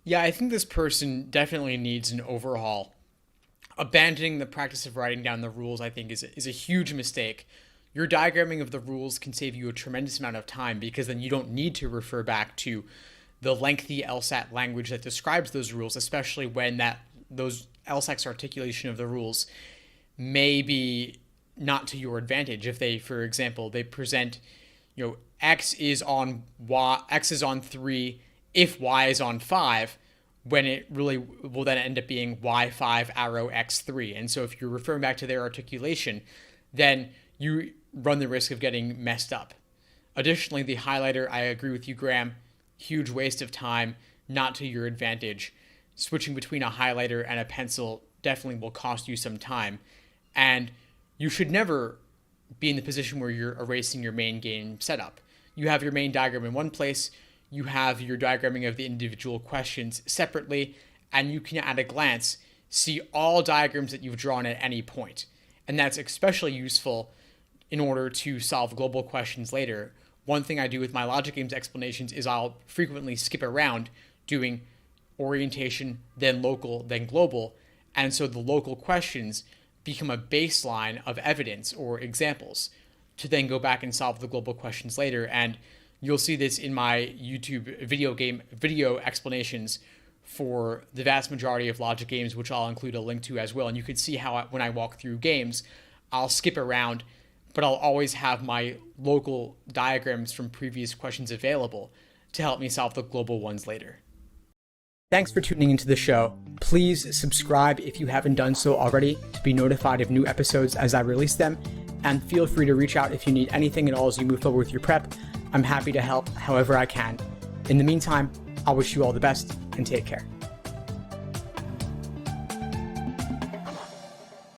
Yeah, I think this person definitely needs an overhaul. Abandoning the practice of writing down the rules, I think, is a huge mistake. Your diagramming of the rules can save you a tremendous amount of time because then you don't need to refer back to the lengthy LSAT language that describes those rules, especially when those LSAT's articulation of the rules may be not to your advantage. If they, for example, they present, x is on 3 if y is on 5, when it really will then end up being y5 arrow x3. And so if you're referring back to their articulation, then you run the risk of getting messed up. Additionally, the highlighter, I agree with you, Graham, huge waste of time, not to your advantage. Switching between a highlighter and a pencil definitely will cost you some time. And you should never be in the position where you're erasing your main game setup. You have your main diagram in one place, you have your diagramming of the individual questions separately, and you can at a glance see all diagrams that you've drawn at any point. And that's especially useful in order to solve global questions later. One thing I do with my logic games explanations is I'll frequently skip around doing orientation, then local, then global. And so the local questions become a baseline of evidence or examples to then go back and solve the global questions later. And you'll see this in my YouTube video explanations for the vast majority of logic games, which I'll include a link to as well. And you can see how when I walk through games, I'll skip around, but I'll always have my local diagrams from previous questions available to help me solve the global ones later. Thanks for tuning into the show. Please subscribe if you haven't done so already to be notified of new episodes as I release them. And feel free to reach out if you need anything at all as you move forward with your prep. I'm happy to help however I can. In the meantime, I'll wish you all the best and take care.